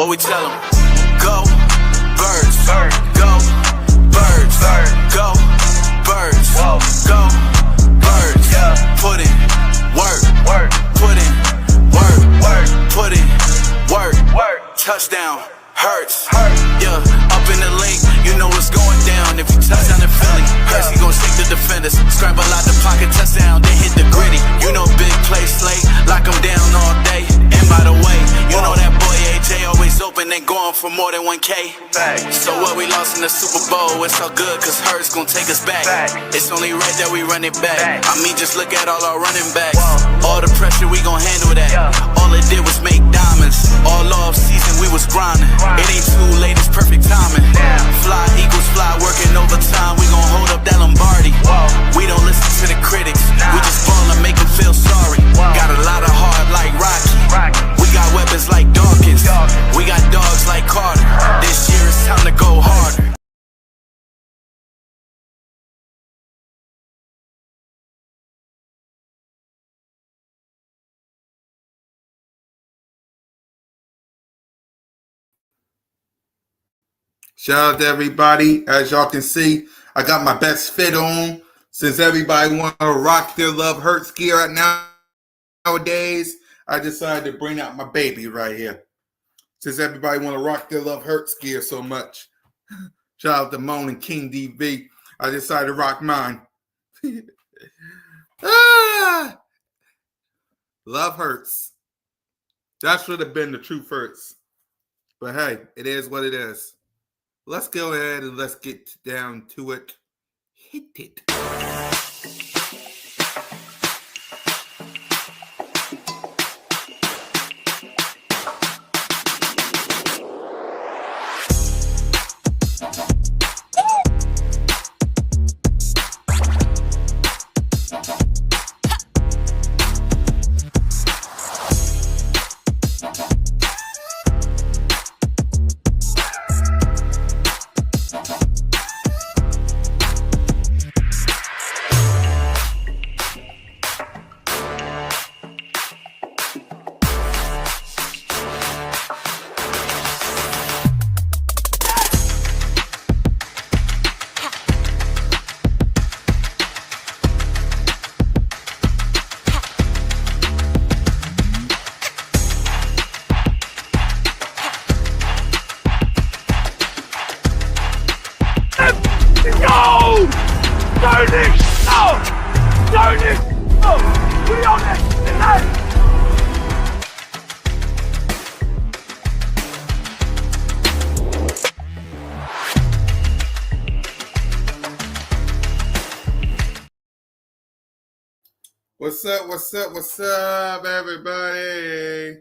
What we tell them? Go, birds. Go, birds. Go, birds. Go, birds. Put in work. Put in work. Put in work. Touchdown. Hurts. Yeah, up in the link, you know what's going down. If you touch down in Philly, Hurts, he gon' shake the defenders. Scramble out the pocket, touchdown, then hit the gritty. You know big play slate, lock him down all day. And by the way, you know that boy AJ always open and going for more than 1K. So what we lost in the Super Bowl, it's all good cause Hurts gon' take us back. It's only right that we run it back. I mean just look at all our running backs. All the pressure, we gon' handle that. All it did was make diamonds. All off season, we was grinding. It ain't too late, it's perfect timing. Fly equals fly, working overtime. We gon' hold up that Lombardi. We don't listen to the critics. We just ball and make them feel sorry. Got a lot of heart like Rocky. We got weapons like Dawkins. We got dogs like Carter. This year it's time to go harder. Shout out to everybody. As y'all can see, I got my best fit on. Since everybody want to rock their Love Hurts gear nowadays, I decided to bring out my baby right here. Since everybody want to rock their Love Hurts gear so much. Shout out to Moan and King DV. I decided to rock mine. Love hurts. That should have been the truth hurts. But hey, it is what it is. Let's go ahead and let's get down to it. Hit it. What's up, everybody?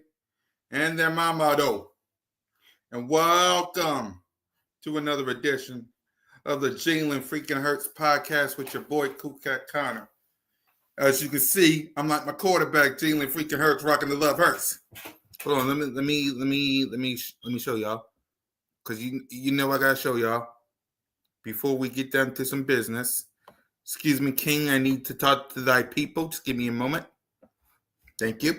And their mama, though. And welcome to another edition of the Jalen Freaking Hurts podcast with your boy, Cool Cat Connor. As you can see, I'm like my quarterback, Jalen Freaking Hurts, rocking the Love Hurts. Hold on, let me show y'all. Because you know I gotta show y'all. Before we get down to some business. Excuse me, King, I need to talk to thy people. Just give me a moment. Thank you.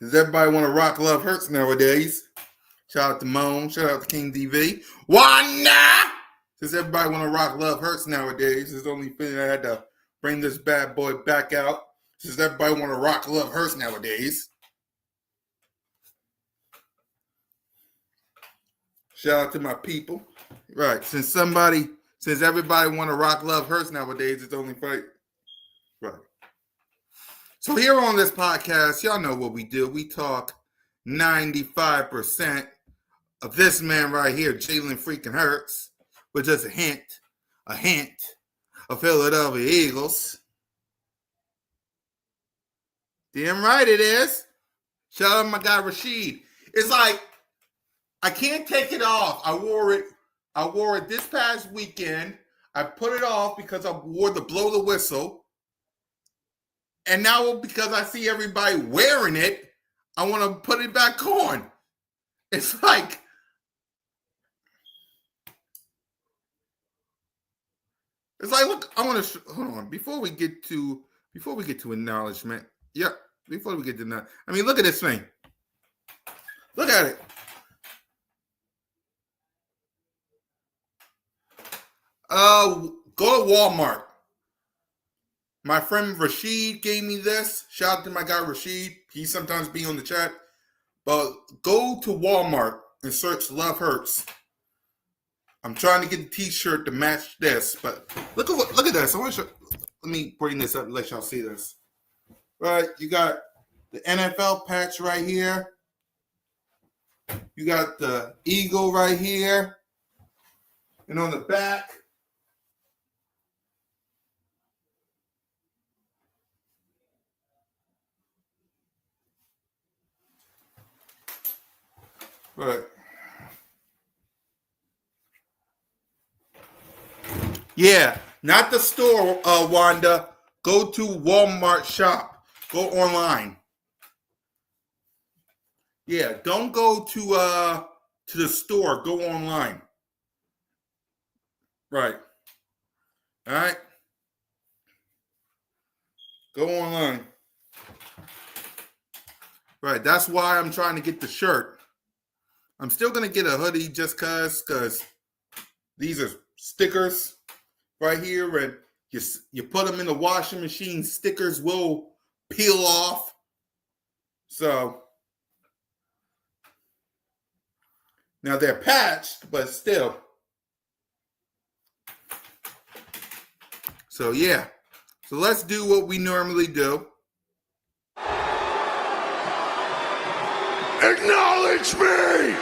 Does everybody want to rock Love Hurts nowadays? Shout out to Moan. Shout out to King DV. Wanna? Does everybody want to rock Love Hurts nowadays? It's the only thing I had to bring this bad boy back out. Does everybody want to rock Love Hurts nowadays? Shout out to my people. Right. Since everybody want to rock Love Hurts nowadays, it's only right. Right. So here on this podcast, y'all know what we do. We talk 95% of this man right here, Jalen Freaking Hurts, with just a hint of Philadelphia Eagles. Damn right it is. Shout out to my guy Rashid. It's like, I can't take it off. I wore it this past weekend. I put it off because I wore the blow the whistle. And now because I see everybody wearing it, I want to put it back on. It's like, look, I want to hold on before we get to acknowledgement. Yeah, before we get to that, I mean, look at this thing. Look at it. Go to Walmart. My friend Rashid gave me this. Shout out to my guy Rashid. He sometimes be on the chat. But go to Walmart and search Love Hurts. I'm trying to get the t-shirt to match this, but look at this. I want to show. Let me bring this up and let y'all see this. Right, you got the NFL patch right here. You got the eagle right here. And on the back, right. Yeah, not the store, Wanda. Go to Walmart shop. Go online. Yeah, don't go to the store. Go online. Right. All right. Go online. Right. That's why I'm trying to get the shirt. I'm still gonna get a hoodie just because these are stickers right here, and you put them in the washing machine. Stickers will peel off. So now they're patched, but still. So yeah. So let's do what we normally do. Acknowledge me!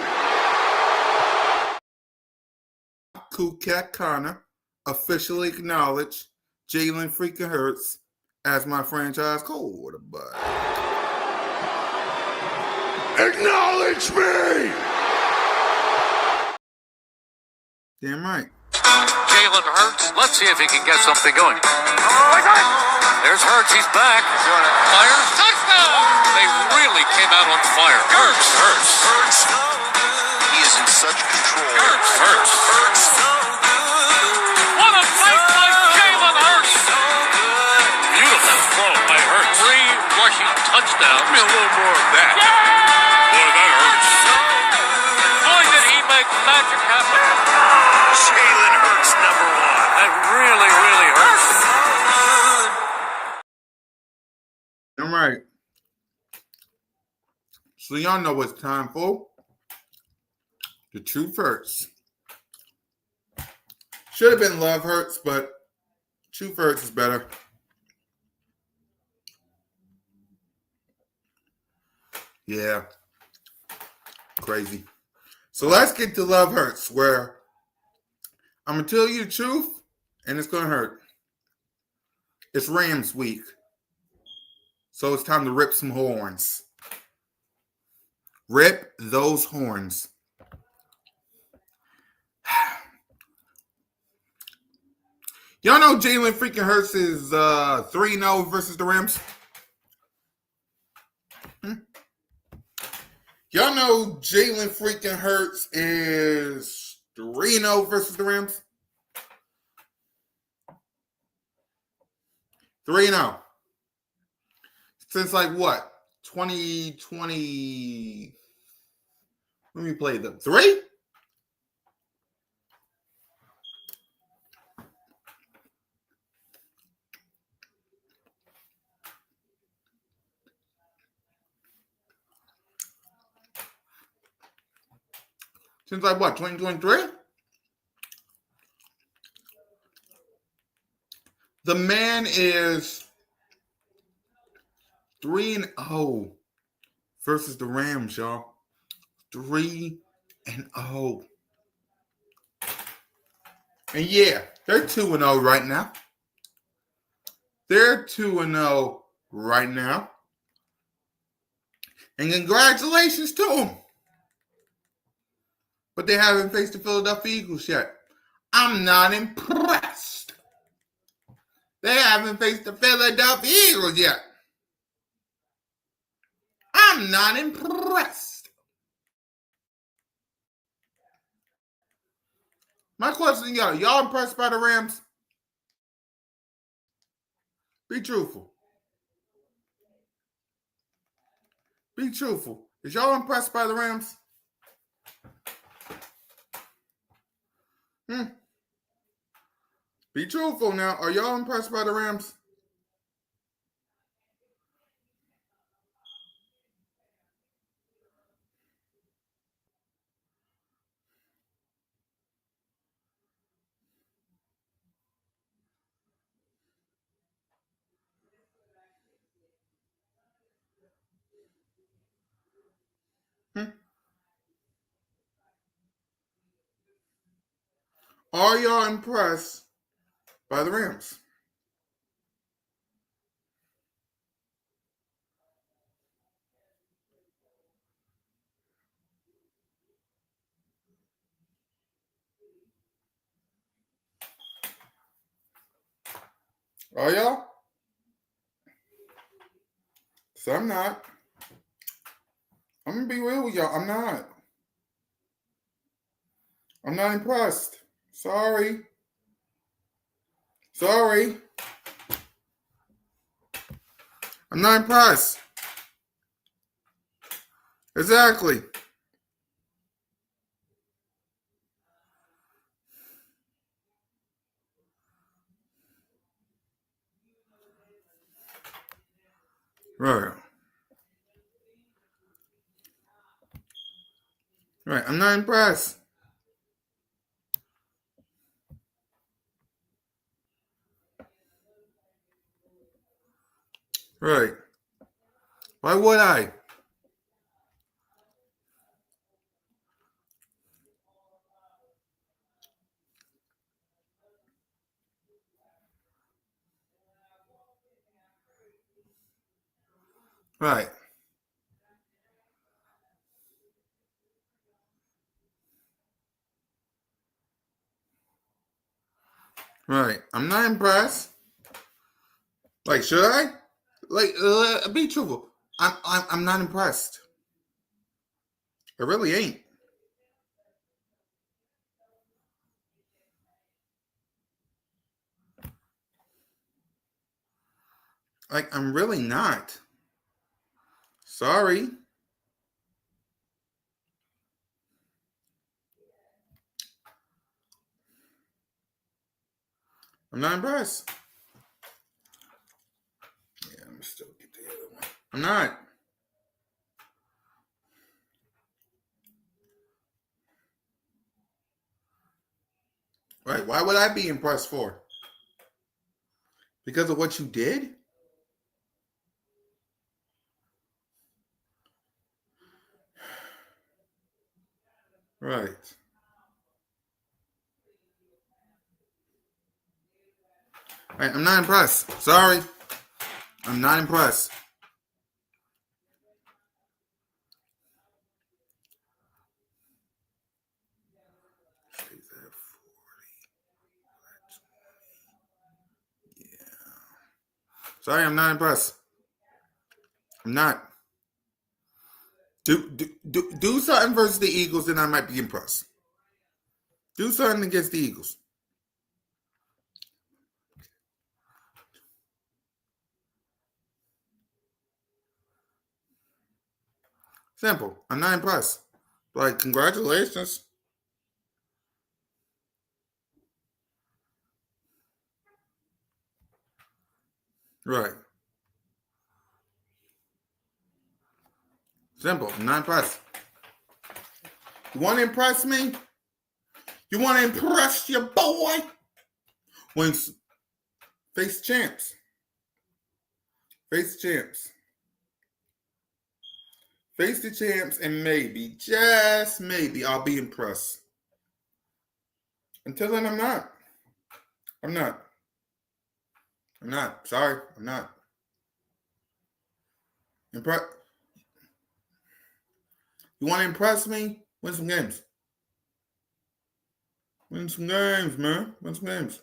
Cool Cat Connor officially acknowledged Jalen freaking Hurts as my franchise quarterback. Acknowledge me! Damn right. Jalen Hurts. Let's see if he can get something going. There's Hurts. He's back. Fires. Touchdown! They really came out on fire. Hurts. He is in such control. Hurts. What a play by Jalen Hurts! Beautiful throw by Hurts. 3 rushing touchdowns. Give me a little more of that. Boy, that hurts. Boy, did he make magic happen. Jalen Hurts, number 1. That really, really hurts. All right. So y'all know what it's time for. The Truth Hurts. Should have been Love Hurts, but Truth Hurts is better. Yeah. Crazy. So let's get to Love Hurts, where I'm going to tell you the truth, and it's going to hurt. It's Rams week. So it's time to rip some horns. Rip those horns. Y'all know Jalen freaking Hurts is 3-0 versus the Rams? Y'all know Jalen freaking Hurts is 3-0 versus the Rams? 3-0. Since like what? 2020. Let me play them. 3? Since like what? 2023? The man is 3-0 versus the Rams, y'all. 3-0. And yeah, they're 2-0 right now. They're 2-0 right now. And congratulations to them. But they haven't faced the Philadelphia Eagles yet. I'm not impressed. They haven't faced the Philadelphia Eagles yet. I'm not impressed. My question to y'all impressed by the Rams? Be truthful. Be truthful. Is y'all impressed by the Rams? Be truthful now. Are y'all impressed by the Rams? Are y'all impressed by the Rams? Are y'all? So I'm not. I'm going to be real with y'all. I'm not. I'm not impressed. Sorry. I'm not impressed. Exactly. Right. Right. I'm not impressed. Right. Why would I? Right. Right. I'm not impressed. Like, should I? Like, be truthful. I'm not impressed. I really ain't. Like, I'm really not. Sorry. I'm not impressed. Yeah, I'm still get the other one. I'm not. Right. Why would I be impressed for? Because of what you did? Right. Right. I'm not impressed. Sorry. I'm not impressed. Sorry, I'm not impressed. I'm not. Do something versus the Eagles, then I might be impressed. Do something against the Eagles. Simple. I'm not impressed. Like, congratulations. Right. Simple. I'm not impressed. You want to impress me? You want to impress your boy? When face champs. Face champs. Face the champs, and maybe, just maybe, I'll be impressed. Until then, I'm not. I'm not. I'm not. Sorry, I'm not. You want to impress me? Win some games. Win some games, man. Win some games.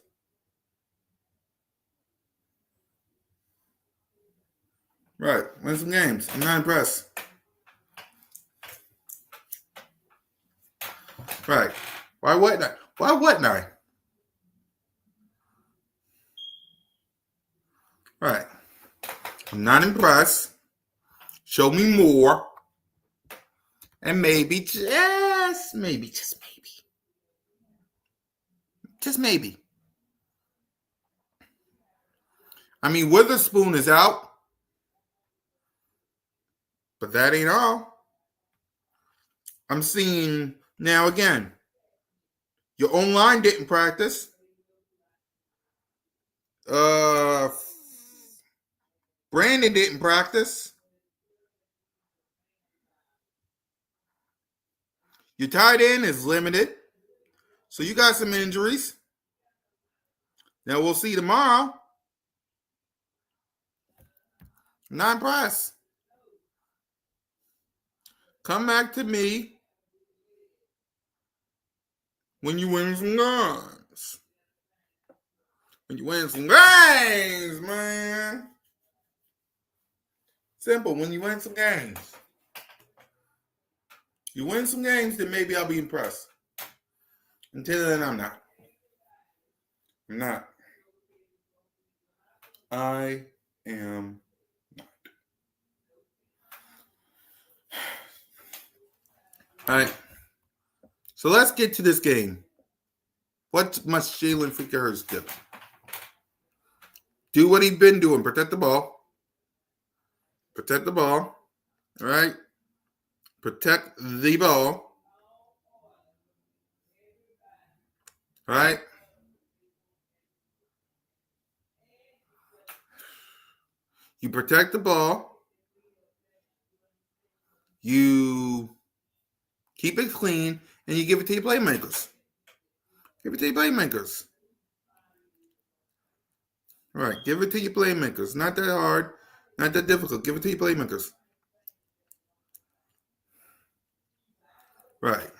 Right. Win some games. I'm not impressed. Right. Why wouldn't I? Why wouldn't I? Right. I'm not impressed. show me more, and maybe, just maybe, I mean, Witherspoon is out, but that ain't all. I'm seeing, now again, your own line didn't practice. Brandon didn't practice. Your tight end is limited. So you got some injuries. Now we'll see tomorrow. Not impressed. Come back to me when you win some games. When you win some games, man. Simple. When you win some games. You win some games, then maybe I'll be impressed. Until then, I'm not. I'm not. I am not. All right. So let's get to this game. What must Jalen freaking Hurts do? Do what he's been doing. Protect the ball. Protect the ball. All right. Protect the ball. All right. You protect the ball. You keep it clean, and you give it to your playmakers. Give it to your playmakers. All right. Give it to your playmakers. Not that hard. Not that difficult. Give it to your playmakers. Right.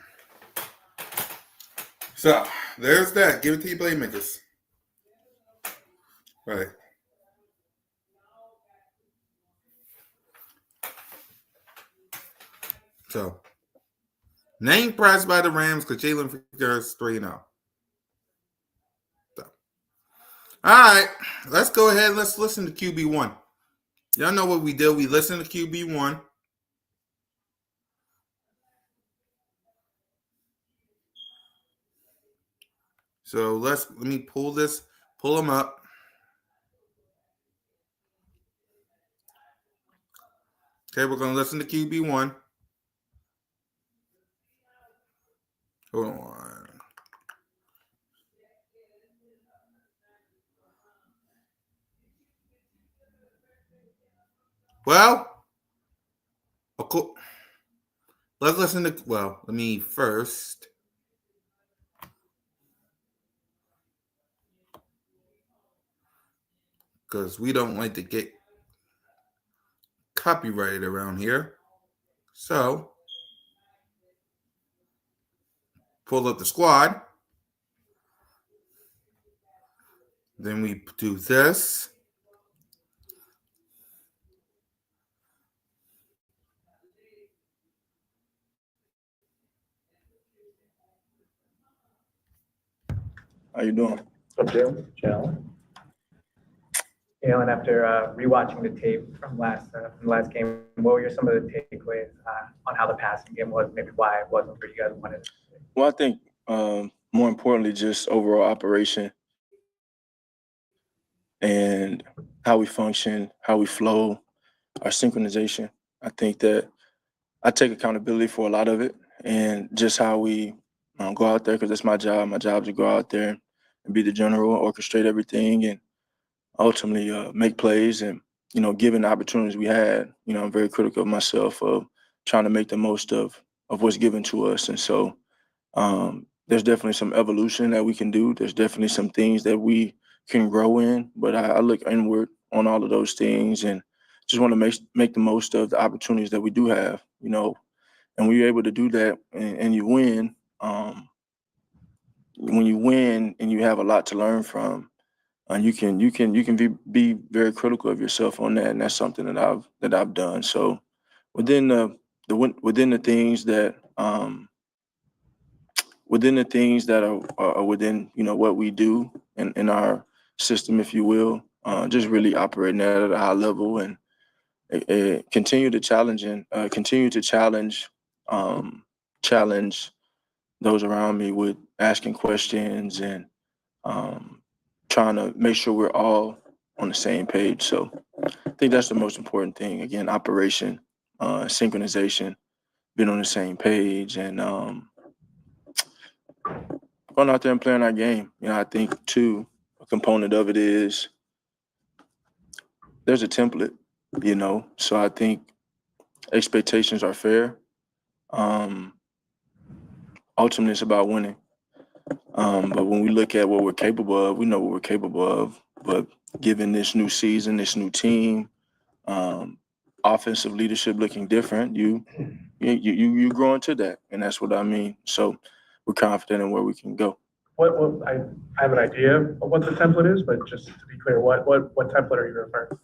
So, there's that. Give it to your playmakers. Right. So, name pressed by the Rams because Jalen Hurts 3-0. So, all right. Let's go ahead. Let's listen to QB1. Y'all know what we did. We listened to QB1. So let me pull them up. Okay, we're gonna listen to QB1. Hold on. Well, let's listen to. Well, let me first. Because we don't like to get copyrighted around here. So, pull up the squad. Then we do this. How you doing? Joe. You know, and after rewatching the tape from the last game, what were some of the takeaways on how the passing game was, maybe why it wasn't where you guys wanted it to be? Well, I think more importantly, just overall operation and how we function, how we flow, our synchronization. I think that I take accountability for a lot of it, and just how we go out there, because that's my job. My job is to go out there and be the general, orchestrate everything, and ultimately make plays. And given the opportunities we had, I'm very critical of myself of trying to make the most of what's given to us. And so there's definitely some evolution that we can do. There's definitely some things that we can grow in, but I look inward on all of those things and just want to make the most of the opportunities that we do have, and when you're able to do that and you win, when you win and you have a lot to learn from, and you can be very critical of yourself on that, and that's something that I've done. So within the things that are within what we do in our system, if you will, just really operating at a high level and continue to challenge those around me with asking questions and trying to make sure we're all on the same page. So I think that's the most important thing. Again, operation, synchronization, being on the same page, and going out there and playing our game. I think too, a component of it is there's a template, so I think expectations are fair. Ultimately, it's about winning. But when we look at what we're capable of, we know what we're capable of. But given this new season, this new team, offensive leadership looking different, you grow into that, and that's what I mean. So we're confident in where we can go. What I have an idea of what the template is, but just to be clear, what template are you referring to?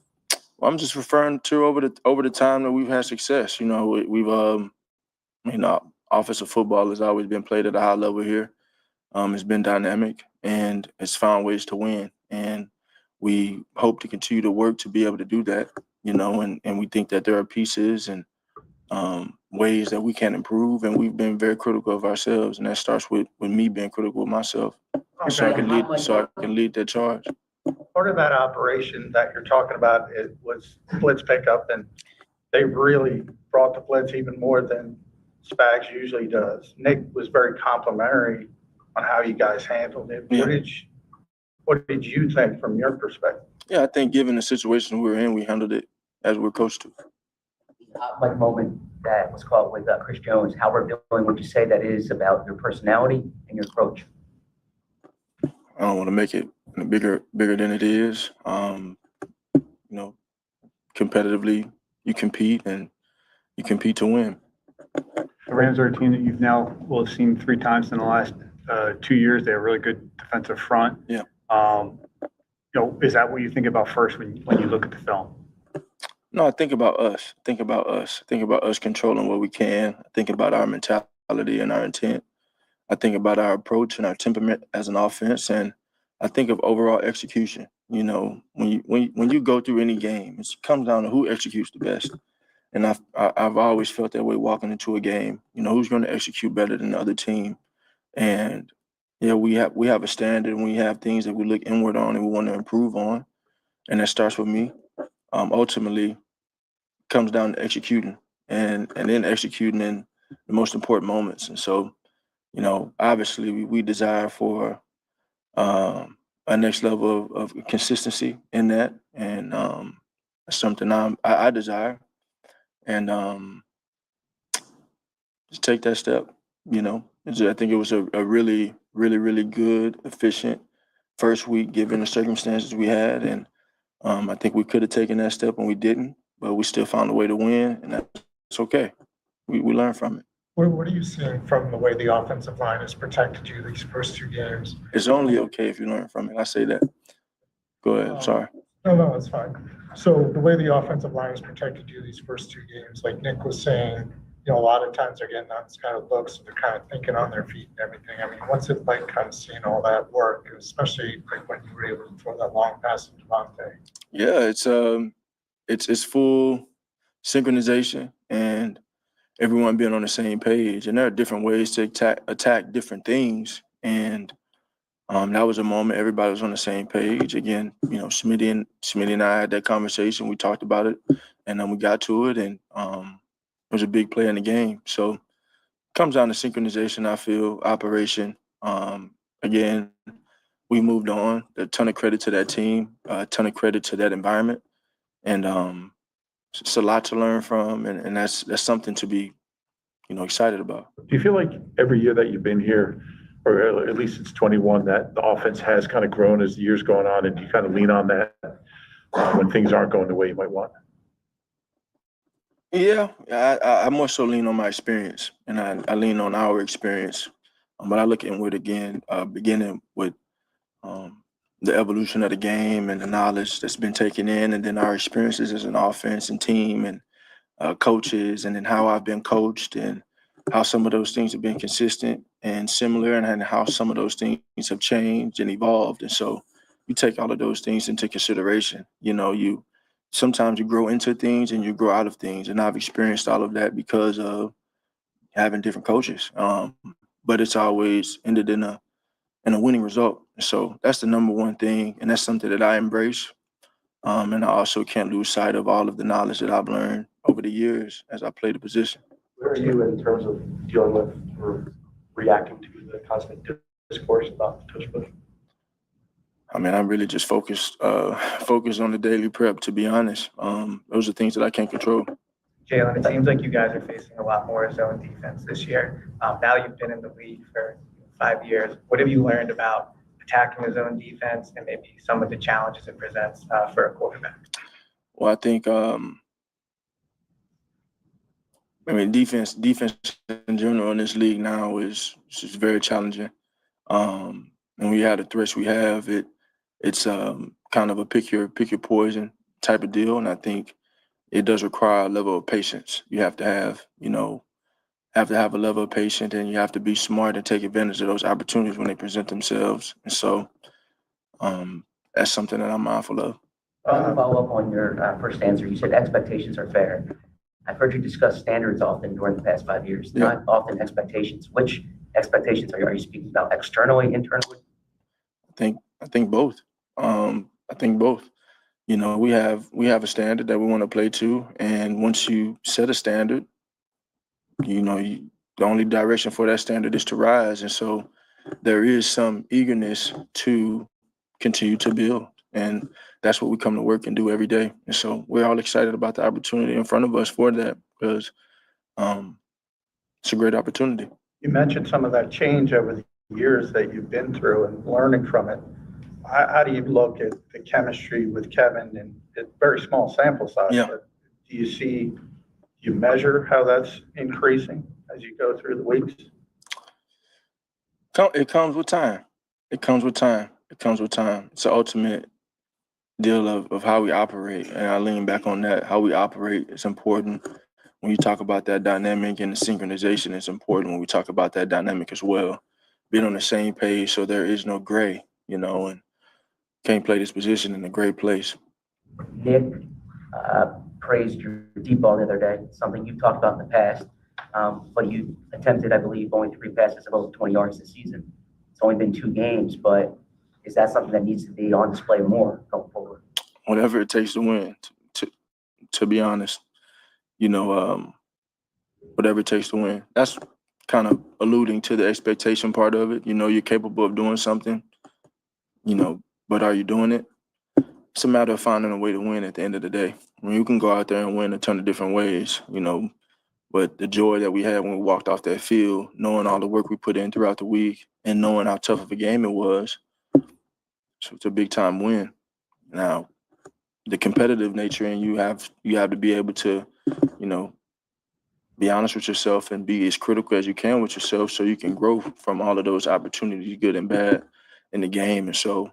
Well, I'm just referring to over the time that we've had success. Offensive football has always been played at a high level here. It's been dynamic and it's found ways to win. And we hope to continue to work to be able to do that, and we think that there are pieces and ways that we can improve. And we've been very critical of ourselves. And that starts with me being critical of myself. Okay. So I can lead that charge. Part of that operation that you're talking about was blitz pickup, and they really brought the blitz even more than Spags usually does. Nick was very complimentary on how you guys handled it. Yeah. What did you think from your perspective? Yeah, I think given the situation we were in, we handled it as we're coached to. Like moment that was called with Chris Jones, how we're doing, would you say that is about your personality and your approach? I don't want to make it bigger than it is. Competitively, you compete and you compete to win. The Rams are a team that you've now have seen 3 times in the last 2 years. They have a really good defensive front. Yeah. Is that what you think about first when you look at the film? No, I think about us. Think about us controlling what we can. I think about our mentality and our intent. I think about our approach and our temperament as an offense, and I think of overall execution. When you go through any game, it comes down to who executes the best. And I've always felt that way walking into a game. Who's going to execute better than the other team? And we have a standard, and we have things that we look inward on and we want to improve on, and that starts with me. Ultimately, comes down to executing and then executing in the most important moments. And so, obviously we desire for a next level of consistency in that, and that's something I desire. And just take that step. I think it was a really, really, really good, efficient first week given the circumstances we had, and I think we could have taken that step and we didn't, but we still found a way to win, and that's okay. We learn from it. What are you seeing from the way the offensive line has protected you these first 2 games? It's only okay if you learn from it. I say that. Go ahead. Sorry. No, it's fine. So the way the offensive line has protected you these first 2 games, like Nick was saying, a lot of times they're getting those kind of looks, and they're kind of thinking on their feet and everything. I mean, what's it like kind of seeing all that work, especially like when you were able to throw that long pass to Devontae? Yeah, it's full synchronization and everyone being on the same page. And there are different ways to attack different things. And that was a moment everybody was on the same page. Again, Smitty and I had that conversation. We talked about it, and then we got to it, and it was a big play in the game. So it comes down to synchronization, I feel, operation. Again, we moved on. A ton of credit to that team, a ton of credit to that environment. And it's a lot to learn from, and that's something to be, excited about. Do you feel like every year that you've been here, or at least it's 21, that the offense has kind of grown as the years going on, and you kind of lean on that when things aren't going the way you might want? Yeah, I more so lean on my experience, and I lean on our experience. But I look inward again, beginning with the evolution of the game and the knowledge that's been taken in, and then our experiences as an offense and team and coaches, and then how I've been coached and how some of those things have been consistent and similar, and how some of those things have changed and evolved. And so you take all of those things into consideration. You sometimes you grow into things and you grow out of things. And I've experienced all of that because of having different coaches. But it's always ended in a winning result. So that's the number one thing. And that's something that I embrace. And I also can't lose sight of all of the knowledge that I've learned over the years as I play the position. Where are you in terms of dealing with or reacting to the constant discourse about the tush push? I mean, I'm really just focused on the daily prep, to be honest. Those are things that I can't control. Jalen, it seems like you guys are facing a lot more zone defense this year. Now you've been in the league for 5 years. What have you learned about attacking the zone defense and maybe some of the challenges it presents for a quarterback? Well, I think, defense in general in this league now is just very challenging. And we have the threats we have. It's kind of a pick your poison type of deal, and I think it does require a level of patience. You have to have a level of patience, and you have to be smart and take advantage of those opportunities when they present themselves. And so that's something that I'm mindful of. I want to follow up on your first answer. You said expectations are fair. I've heard you discuss standards often during the past 5 years, not often expectations. Which expectations are you speaking about? Externally, internally? I think both. I think both. You know, we have a standard that we want to play to, and once you set a standard, the only direction for that standard is to rise, and so there is some eagerness to continue to build, and that's what we come to work and do every day. And so we're all excited about the opportunity in front of us for that because it's a great opportunity. You mentioned some of that change over the years that you've been through and learning from it. How do you look at the chemistry with Kevin and it's very small sample size, but do you measure how that's increasing as you go through the weeks? It comes with time. It's the ultimate deal of how we operate. And I lean back on that. How we operate is important. When you talk about that dynamic and the synchronization, it's important when we talk about that dynamic as well. Being on the same page so there is no gray, and can't play this position in a great place. Nick praised your deep ball the other day, something you've talked about in the past, but you attempted, I believe, only 3 passes of over 20 yards this season. It's only been 2 games, but is that something that needs to be on display more going forward? Whatever it takes to win, to be honest, whatever it takes to win. That's kind of alluding to the expectation part of it. You're capable of doing something, but are you doing it? It's a matter of finding a way to win at the end of the day. I mean, you can go out there and win a ton of different ways, but the joy that we had when we walked off that field, knowing all the work we put in throughout the week and knowing how tough of a game it was, so it's a big time win. Now, the competitive nature, and you have to be able to, be honest with yourself and be as critical as you can with yourself so you can grow from all of those opportunities, good and bad, in the game. And so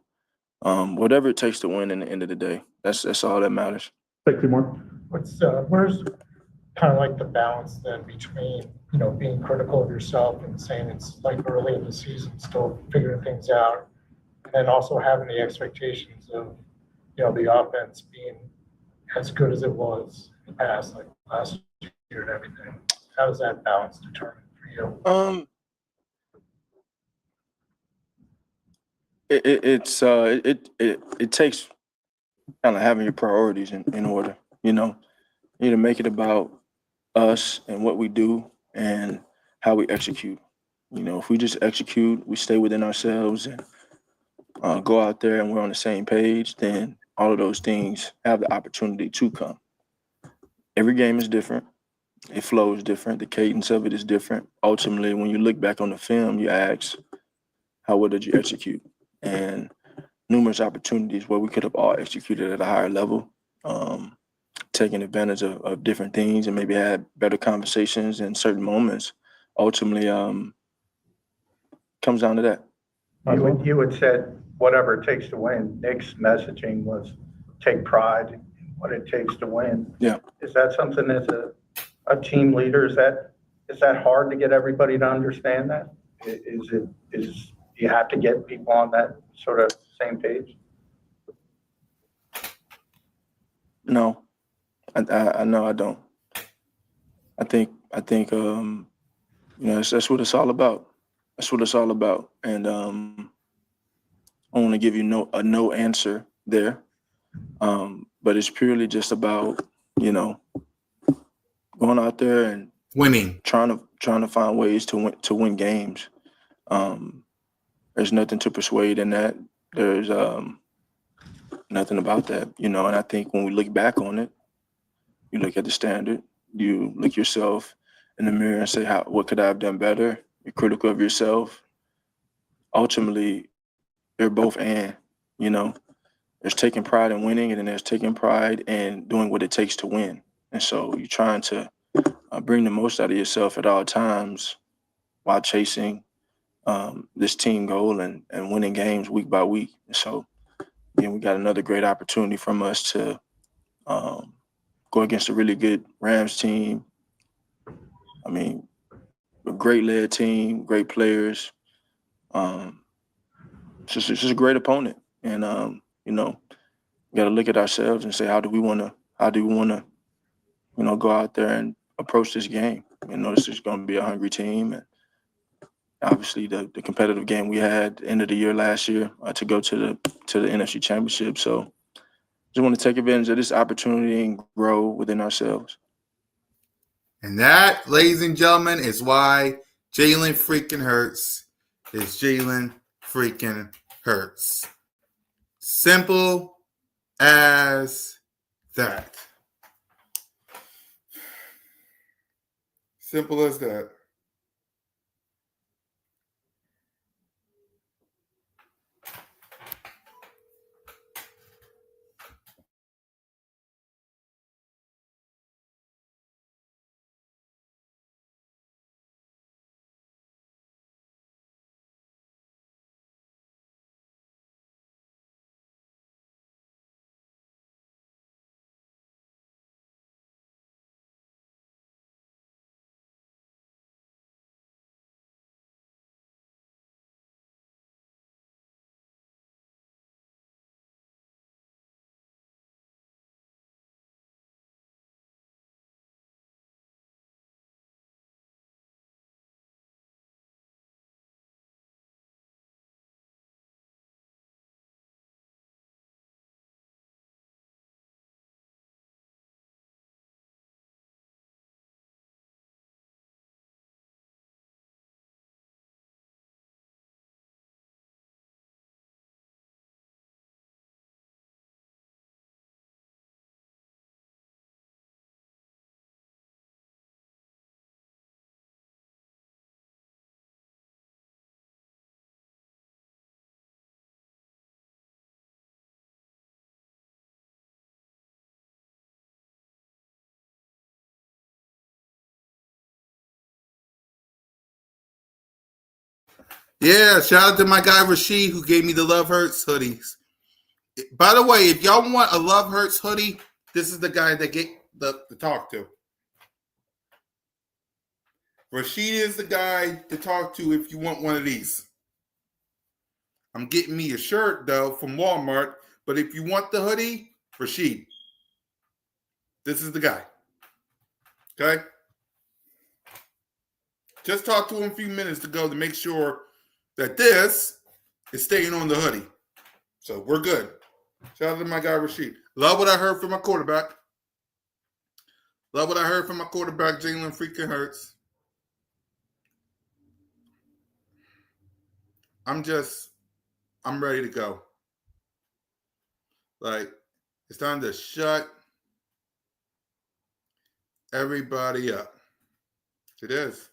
whatever it takes to win in the end of the day, that's all that matters. Thank you, more. Where's kind of like the balance then between, being critical of yourself and saying it's like early in the season, still figuring things out, and then also having the expectations of, the offense being as good as it was in the past, like last year and everything. How does that balance determine for you? It takes kind of having your priorities in order. You need to make it about us and what we do and how we execute. If we just execute, we stay within ourselves and go out there and we're on the same page, then all of those things have the opportunity to come. Every game is different. It flows different. The cadence of it is different. Ultimately, when you look back on the film, you ask, how well did you execute? And numerous opportunities where we could have all executed at a higher level, taking advantage of different things and maybe had better conversations in certain moments. Ultimately, comes down to that. You had said whatever it takes to win. Nick's messaging was take pride in what it takes to win. Yeah. Is that something as a team leader, is that hard to get everybody to understand that? Do you have to get people on that sort of same page? No, I know I don't. I think that's what it's all about. That's what it's all about. And I want to give you no answer there. But it's purely just about, going out there and winning, trying to find ways to win games. There's nothing to persuade in that. There's nothing about that, and I think when we look back on it, you look at the standard, you look yourself in the mirror and say, what could I have done better? You're critical of yourself. Ultimately, they're both there's taking pride in winning, and then there's taking pride in doing what it takes to win. And so you're trying to bring the most out of yourself at all times while chasing this team goal and winning games week by week. And so, we got another great opportunity from us to go against a really good Rams team. I mean, a great led team, great players. It's just a great opponent. And, we got to look at ourselves and say, how do we want to, go out there and approach this game? This is going to be a hungry team. And obviously the competitive game we had end of the year last year to go to the NFC Championship. So just want to take advantage of this opportunity and grow within ourselves. And that, ladies and gentlemen, is why Jalen freaking Hurts is Jalen freaking Hurts. Simple as that. Simple as that. Yeah, shout out to my guy Rashid who gave me the Love Hurts hoodies. By the way, if y'all want a Love Hurts hoodie, this is the guy that get the talk to. Rashid is the guy to talk to if you want one of these. I'm getting me a shirt, though, from Walmart. But if you want the hoodie, Rashid, this is the guy. Okay? Just talk to him a few minutes ago to make sure that this is staying on the hoodie. So we're good. Shout out to my guy Rashid. Love what I heard from my quarterback. Love what I heard from my quarterback, Jalen freaking Hurts. I'm ready to go. Like, it's time to shut everybody up. It is.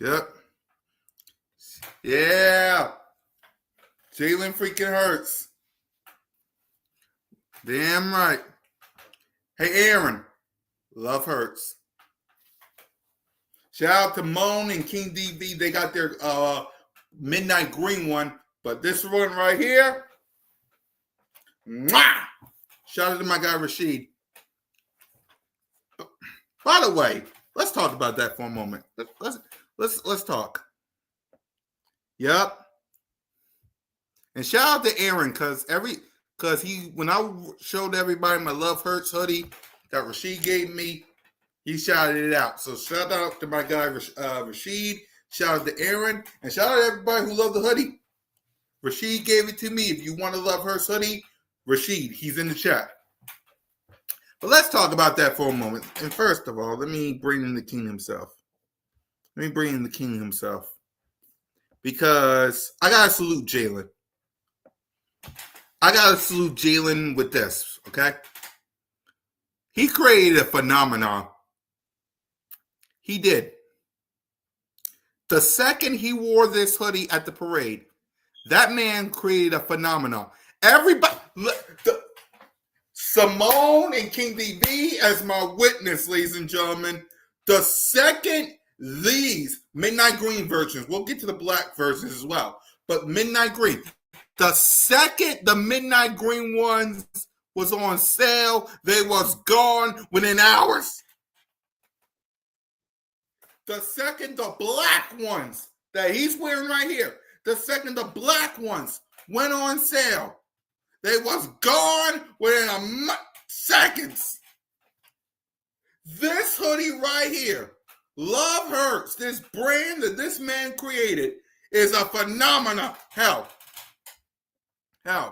Yep. Yeah. Jalen freaking Hurts. Damn right. Hey, Aaron. Love Hurts. Shout out to Moan and King DV. They got their midnight green one. But this one right here. Mwah! Shout out to my guy Rashid. By the way, let's talk about that for a moment. Let's talk. Yep. And shout out to Aaron, because when I showed everybody my Love Hurts hoodie that Rashid gave me, he shouted it out. So shout out to my guy Rashid. Shout out to Aaron, and shout out to everybody who loved the hoodie. Rashid gave it to me. If you want a Love Hurts hoodie, Rashid, he's in the chat. But let's talk about that for a moment. And first of all, let me bring in the king himself. Because I got to salute Jalen. With this, okay? He created a phenomenon. He did. The second he wore this hoodie at the parade, that man created a phenomenon. Everybody, Simone and King DB as my witness, ladies and gentlemen. The second these Midnight Green versions, we'll get to the black versions as well, but Midnight Green, the second the Midnight Green ones was on sale, they was gone within hours. The second the black ones that he's wearing right here, the second the black ones went on sale, they was gone within seconds. This hoodie right here, Love Hurts, this brand that this man created, is a phenomenon. Hell. I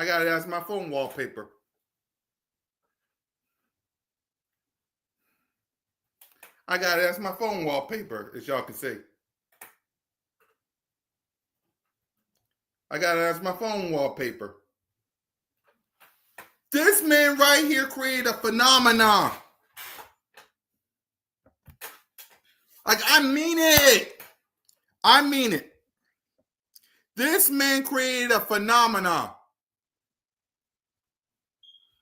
got it as my phone wallpaper. As y'all can see. I got it as my phone wallpaper. This man right here created a phenomenon. Like, I mean it. This man created a phenomenon.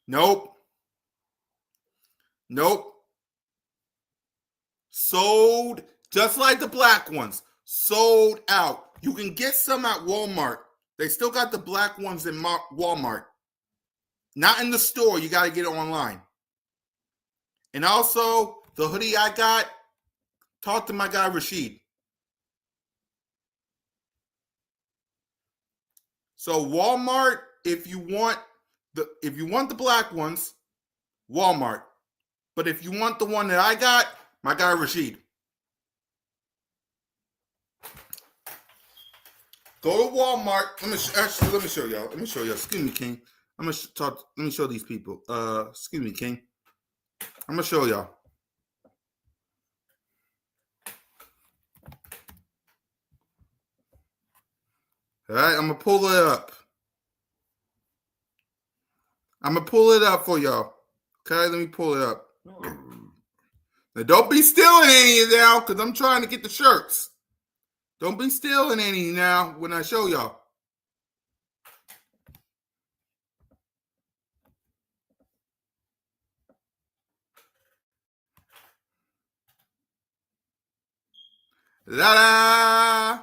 Nope. Sold, just like the black ones. Sold out. You can get some at Walmart. They still got the black ones in Walmart. Not in the store. You got to get it online. And also, the hoodie I got, talk to my guy Rashid. So Walmart, if you want the black ones, Walmart. But if you want the one that I got, my guy Rashid. Go to Walmart. Let me show y'all. Excuse me, King. Let me show these people. Excuse me, King. I'm gonna show y'all. All right, I'm gonna pull it up. For y'all. Okay, let me pull it up. Now, don't be stealing any of them because I'm trying to get the shirts. Don't be stealing any now when I show y'all. La-da!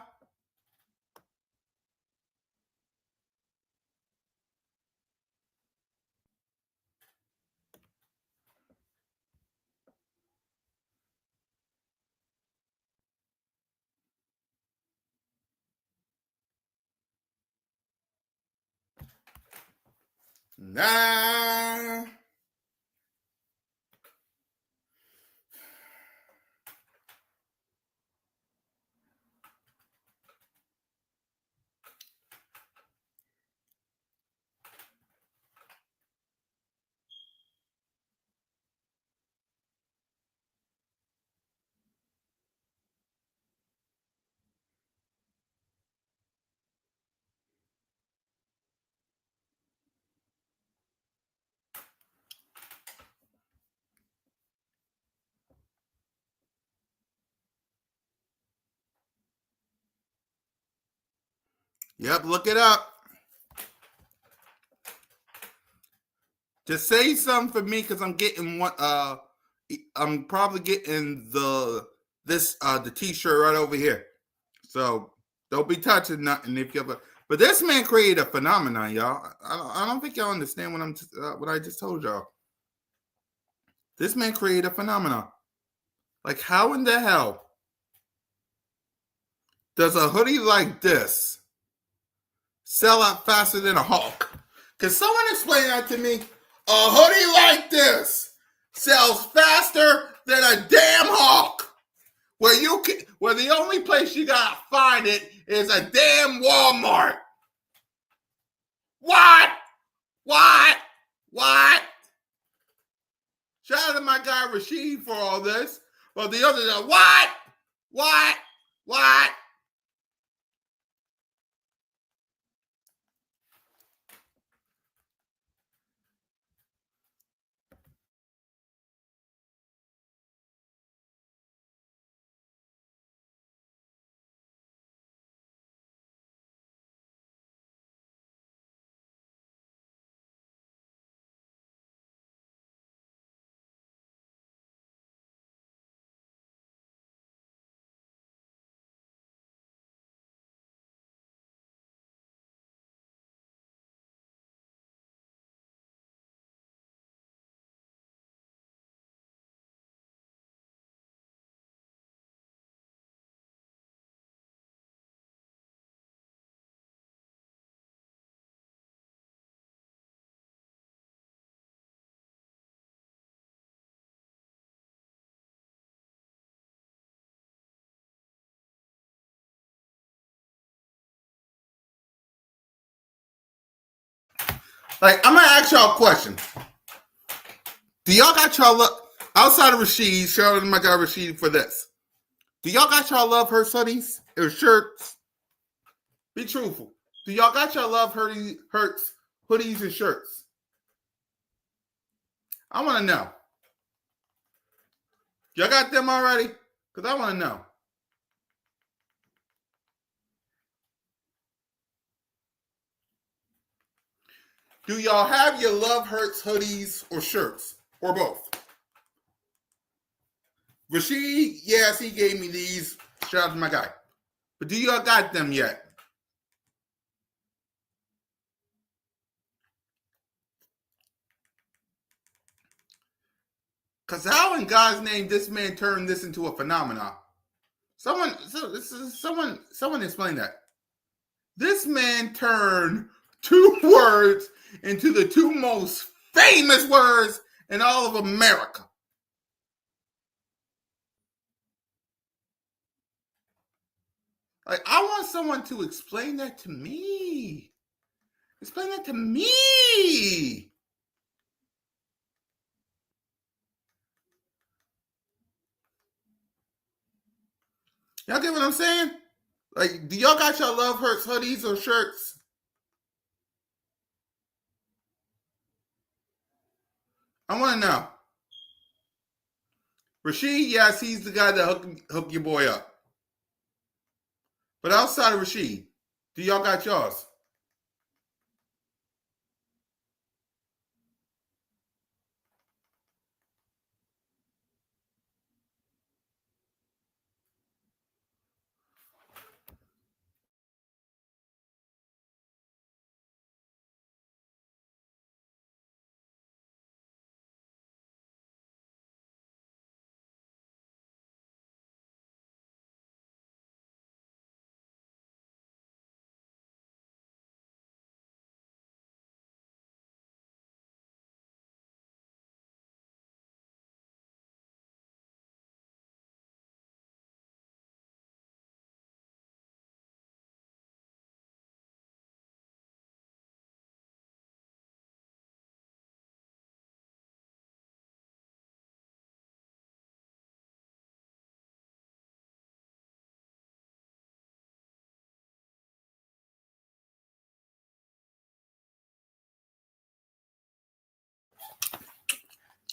Nah. Yep, look it up. Just say something for me because I'm getting one. I'm probably getting the t-shirt right over here. So don't be touching nothing if you ever. But this man created a phenomenon, y'all. I don't think y'all understand what I just told y'all. This man created a phenomenon. Like, how in the hell does a hoodie like this sell out faster than a Hulk? Can someone explain that to me? A hoodie like this sells faster than a damn Hulk. Where the only place you gotta find it is a damn Walmart. What? Shout out to my guy Rashid for all this. But the others are what? Like, I'm gonna ask y'all a question. Do y'all got y'all love outside of Rashid? Shout out to my guy Rashid for this. Do y'all got y'all love Hurts hoodies or shirts? Be truthful. Do y'all got y'all love Hurts hoodies and shirts? I want to know. Y'all got them already? Because I want to know. Do y'all have your love Hurts hoodies or shirts? Or both? Rashid, yes, he gave me these. Shout out to my guy. But do y'all got them yet? Because how in God's name this man turned this into a phenomenon? Someone explain that. This man turned two words into the two most famous words in all of America. Like, I want someone to explain that to me. Explain that to me. Y'all get what I'm saying? Like, do y'all got y'all love Hurts hoodies or shirts? I want to know. Rashid, yes, he's the guy that hook your boy up. But outside of Rashid, do y'all got yours?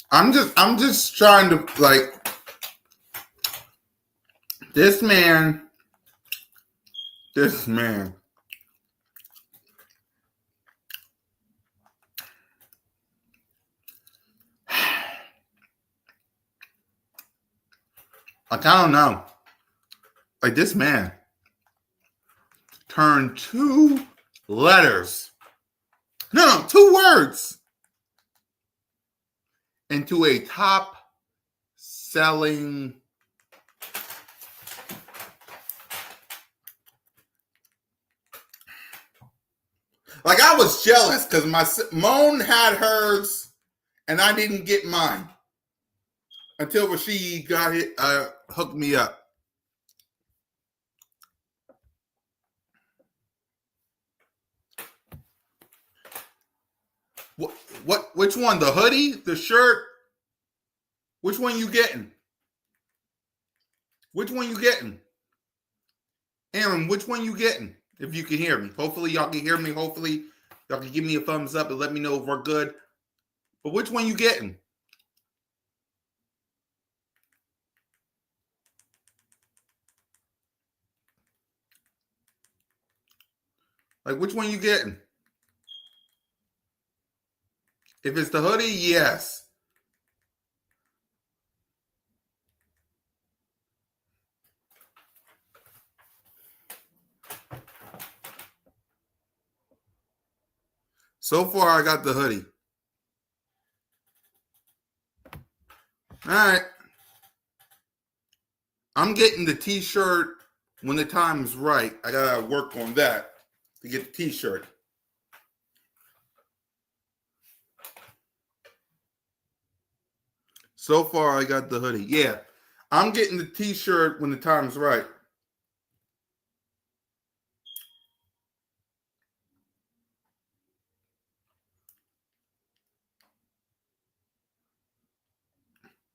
I'm just trying to, like, this man. Like, I don't know. Like, this man turned two letters. No, 2 words into a top selling Like, I was jealous because Moan had hers and I didn't get mine until Rashid got it, hooked me up. Which one? The hoodie? The shirt? Which one you getting? Which one you getting? Aaron, which one you getting? If you can hear me. Hopefully y'all can hear me. Hopefully y'all can give me a thumbs up and let me know if we're good. But which one you getting? Like, which one you getting? If it's the hoodie, yes. So far, I got the hoodie. All right. I'm getting the t-shirt when the time's right. I got to work on that to get the t-shirt. So far, I got the hoodie. Yeah. I'm getting the t-shirt when the time's right.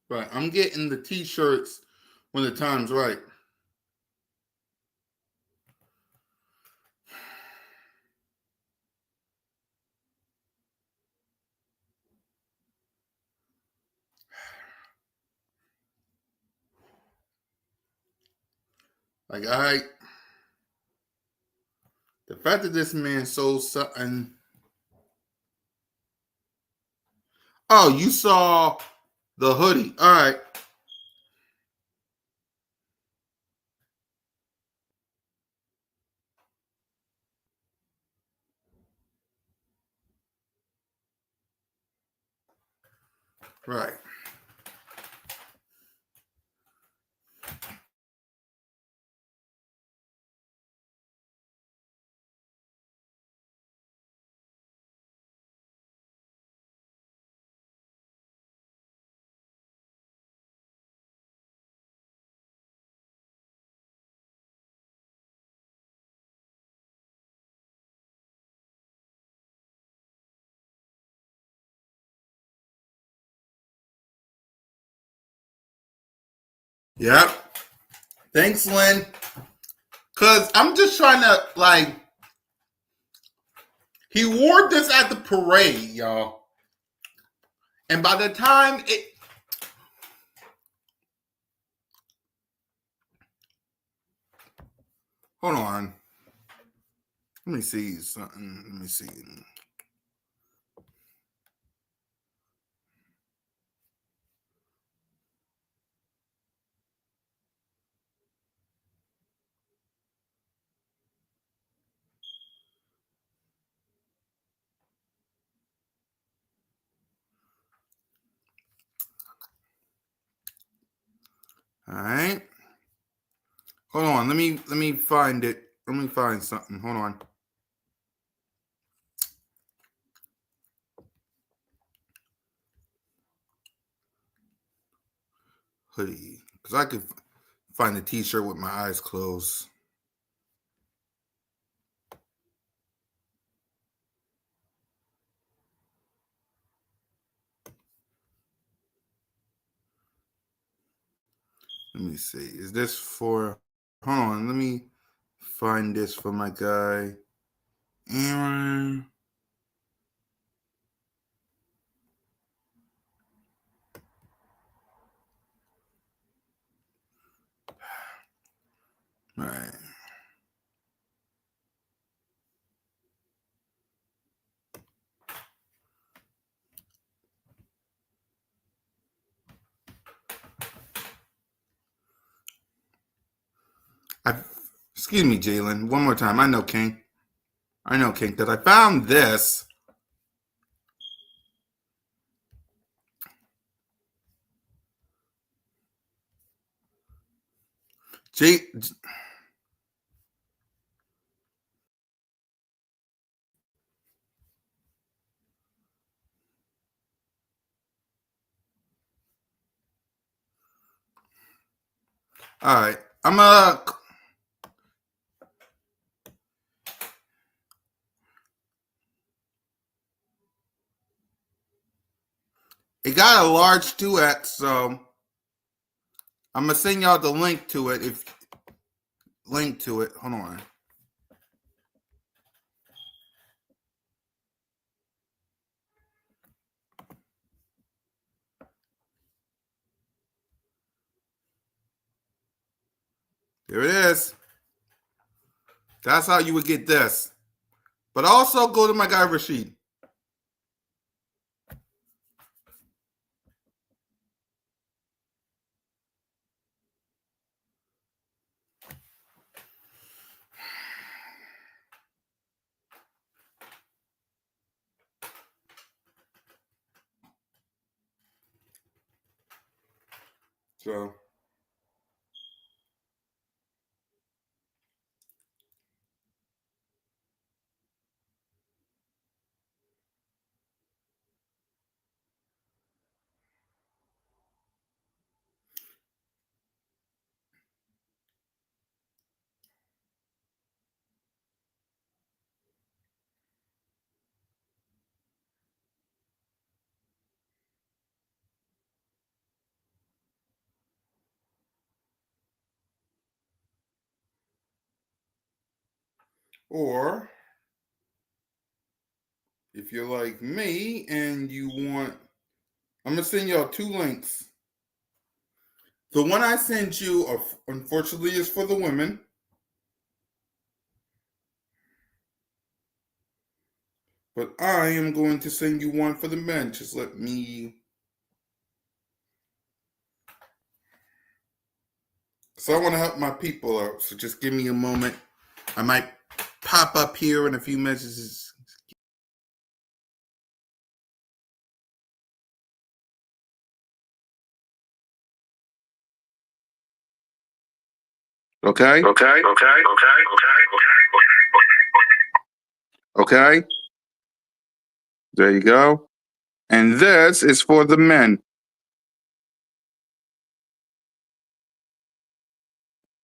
Right. I'm getting the t-shirts when the time's right. Like, the fact that this man sold something. Oh, you saw the hoodie. All right. Right. Yep. Thanks, Lynn. Because I'm just trying to, like, he wore this at the parade, y'all. And by the time it. Hold on. Let me see something. Let me see. All right. Hold on. Let me find it. Let me find something. Hold on. Hoodie. Because I could find the t-shirt with my eyes closed. Let me see. Is this for. Hold on. Let me find this for my guy. Aaron. All right. Excuse me, Jalen. One more time. I know, King. That I found this. All right. It got a large 2X, so I'm gonna send y'all the link to it. Hold on. There it is. That's how you would get this. But also go to my guy Rashid. So or if you're like me and you want, I'm gonna send y'all two links. The one I sent you, unfortunately, is for the women. But I am going to send you one for the men. Just let me. So I want to help my people out. So just give me a moment. I might pop up here in a few messages. Okay? Okay? There you go. And this is for the men.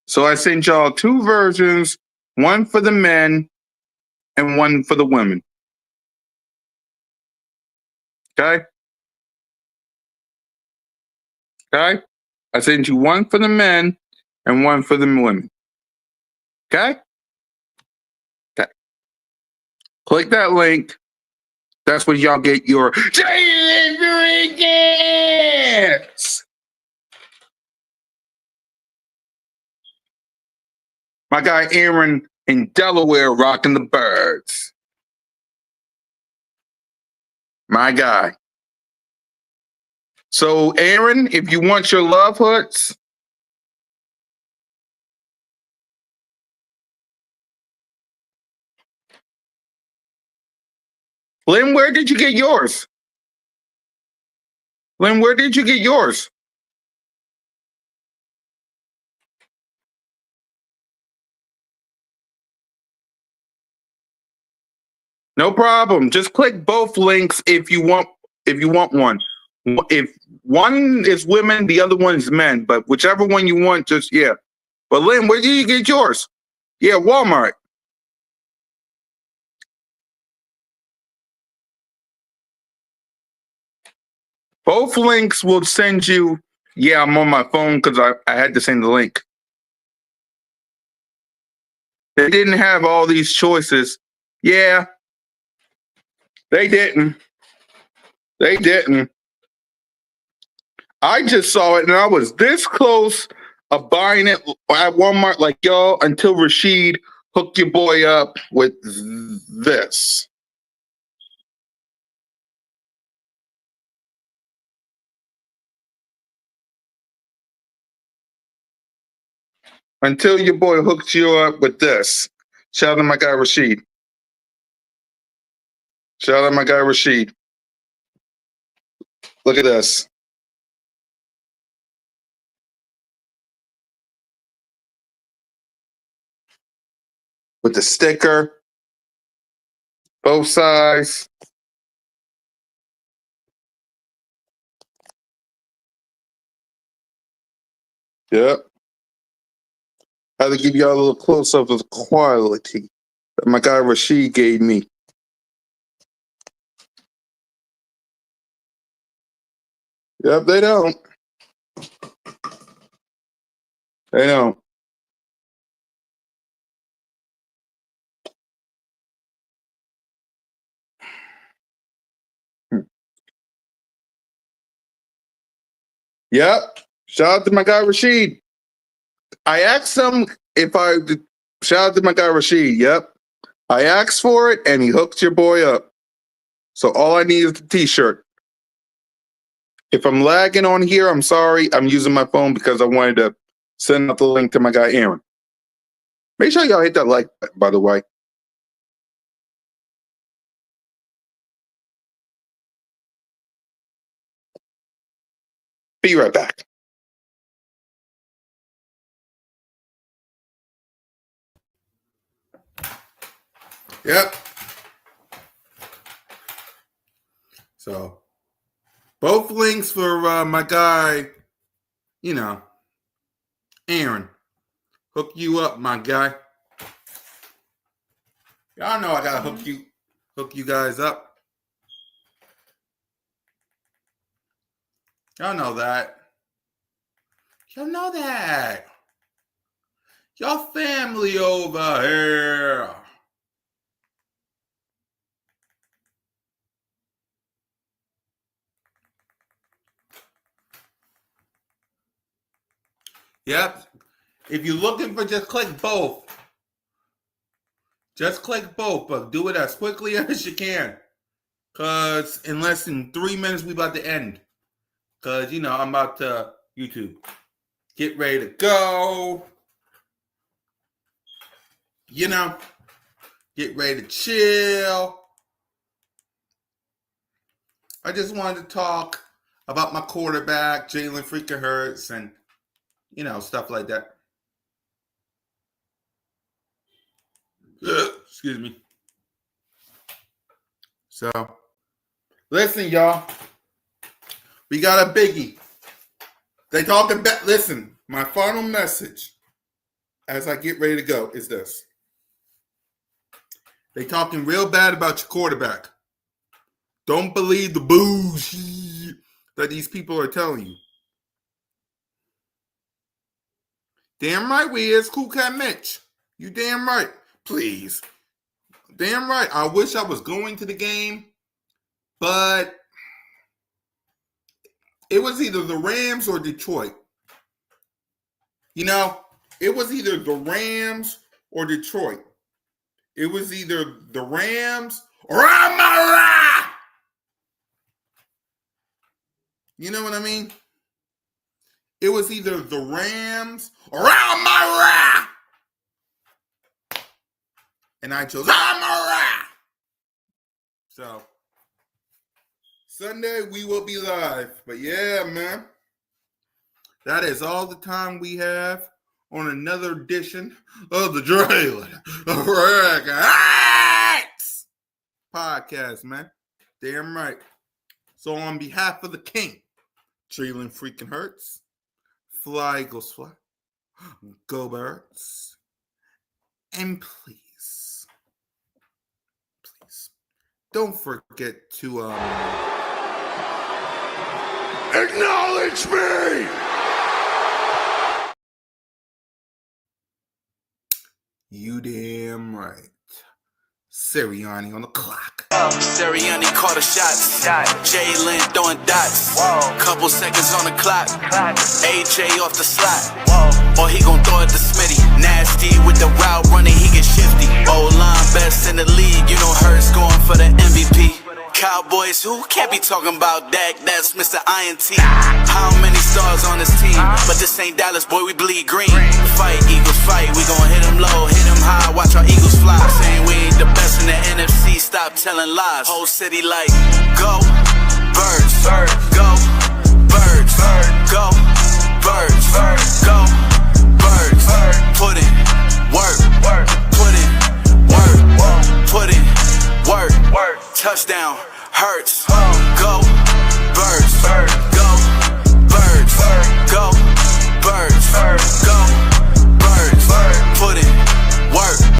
So I sent y'all two versions, one for the men and one for the women. Okay? Okay? I sent you one for the men and one for the women. Okay? Okay. Click that link. That's where y'all get your drinks. My guy Aaron in Delaware rocking the birds. My guy. So, Aaron, if you want your love hooks, Lynn, where did you get yours? Lynn, where did you get yours? No problem. Just click both links if you want one. If one is women, the other one is men. But whichever one you want, just yeah. But Lynn, where did you get yours? Yeah, Walmart. Both links will send you. Yeah, I'm on my phone because I had to send the link. They didn't have all these choices. Yeah, they didn't. They didn't. I just saw it and I was this close of buying it at Walmart like y'all until Rashid hooked your boy up with this. Until your boy hooked you up with this. Shout out to my guy Rashid. Shout out to my guy Rashid. Look at this. With the sticker, both sides. Yep. I had to give y'all a little close up of the quality that my guy Rashid gave me. Yep, they don't. They don't. Yep. Shout out to my guy Rashid. I asked him if I shout out to my guy Rashid. Yep. I asked for it and he hooked your boy up. So all I need is the t-shirt. If I'm lagging on here, I'm sorry. I'm using my phone because I wanted to send out the link to my guy Aaron. Make sure y'all hit that like button, by the way. Be right back. Yep. So, both links for my guy, Aaron. Hook you up, my guy. Y'all know I gotta hook you guys up. Y'all know that. Y'all know that. Y'all family over here. Yep. If you're looking for, just click both. Just click both, but do it as quickly as you can. Because in less than 3 minutes, we about to end. Because, I'm about to YouTube. Get ready to go. Get ready to chill. I just wanted to talk about my quarterback, Jalen freaking Hurts, and, stuff like that. Excuse me. So, listen, y'all. We got a biggie. They talking about, listen, my final message as I get ready to go is this. They talking real bad about your quarterback. Don't believe the bullshit that these people are telling you. Damn right we is, Cool Cat Mitch. You damn right. Please. Damn right. I wish I was going to the game, but it was either the Rams or Detroit. It was either the Rams or Detroit. It was either the Rams or Amara. You know what I mean? It was either the Rams or Amara. And I chose Amara. So, Sunday we will be live. But yeah, man. That is all the time we have on another edition of the Jalen Hurts podcast, man. Damn right. So on behalf of the king, Jalen freaking Hurts, fly Eagles fly, go Birds, and please, don't forget to Acknowledge me! You damn right. Sirianni on the clock. Sirianni caught a shot. Jalen throwing dots. Couple seconds on the clock. AJ off the slot. Or he gon' throw it to Smitty. Nasty with the route running, he get shifty. O-line best in the league. Hurts going for the MVP. Cowboys, who can't be talking about Dak? That's Mr. INT. How many stars on this team? But this ain't Dallas, boy, we bleed green. Fight, Eagles, fight. We gon' hit them low, hit them high. Watch our Eagles fly. Saying we ain't the best in the NFC. Stop telling lies. Whole city like, go, Birds. Go, Birds. Go, Birds. Go.